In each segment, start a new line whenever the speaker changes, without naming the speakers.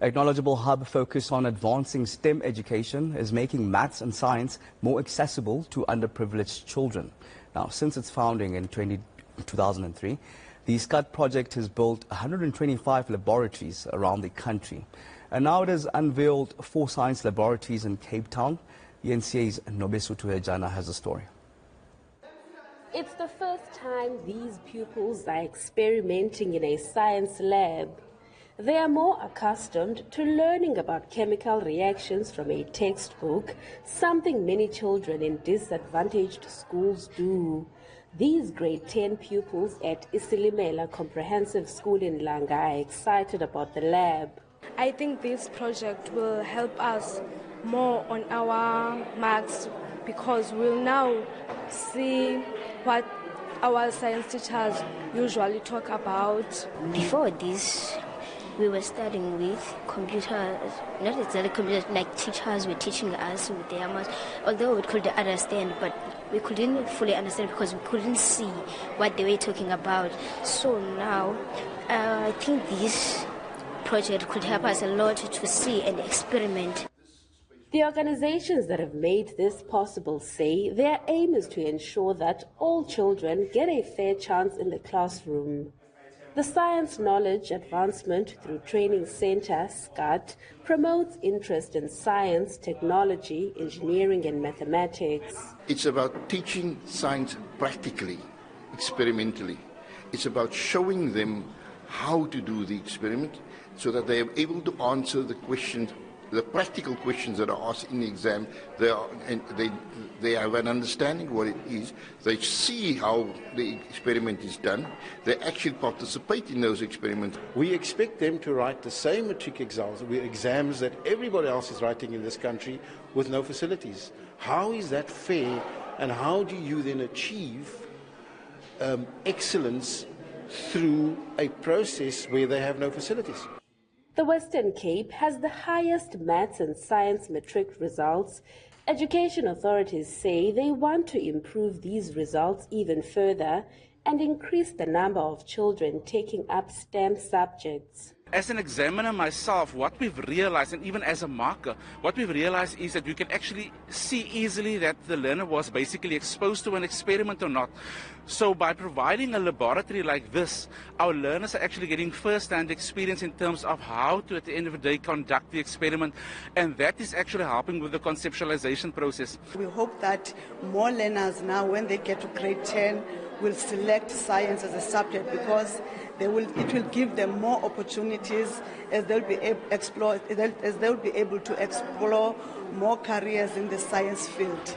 A knowledgeable hub focused on advancing STEM education is making maths and science more accessible to underprivileged children. Now, since its founding in 2003, the ScT project has built 125 laboratories around the country. And now it has unveiled 4 science laboratories in Cape Town. eNCA's Nobesuthu has a story.
It's the first time these pupils are experimenting in a science lab. They are more accustomed to learning about chemical reactions from a textbook, something many children in disadvantaged schools do. These grade 10 pupils at Isilimela Comprehensive School in Langa are excited about the lab.
I think this project will help us more on our marks because we'll now see what our science teachers usually talk about.
Before this, we were studying with computers, not exactly computers, like teachers were teaching us with their maths, although we could understand, but we couldn't fully understand because we couldn't see what they were talking about. So now, I think this project could help us a lot to see and experiment.
The organizations that have made this possible say their aim is to ensure that all children get a fair chance in the classroom. The Science Knowledge Advancement Through Training Center, ScT, promotes interest in science, technology, engineering and mathematics.
It's about teaching science practically, experimentally. It's about showing them how to do the experiment so that they are able to answer the questions, the practical questions that are asked in the exam. They have an understanding what it is. They see how the experiment is done. They actually participate in those experiments.
We expect them to write the same matric exams that everybody else is writing in this country with no facilities. How is that fair, and how do you then achieve excellence through a process where they have no facilities?
The Western Cape has the highest maths and science matric results. Education authorities say they want to improve these results even further and increase the number of children taking up STEM subjects.
As an examiner myself, what we've realized, and even as a marker, what we've realized is that we can actually see easily that the learner was basically exposed to an experiment or not. So by providing a laboratory like this, our learners are actually getting first-hand experience in terms of how to, at the end of the day, conduct the experiment, and that is actually helping with the conceptualization process.
We hope that more learners now, when they get to grade 10, will select science as a subject because it will give them more opportunities as they'll be able to explore more careers in the science field.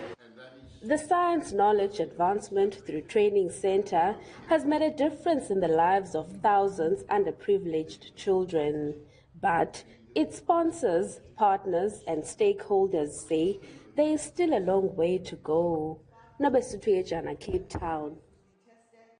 The Science Knowledge Advancement Through Training Center has made a difference in the lives of thousands underprivileged children. But its sponsors, partners and stakeholders say there is still a long way to go. Nobesuthu, Cape Town.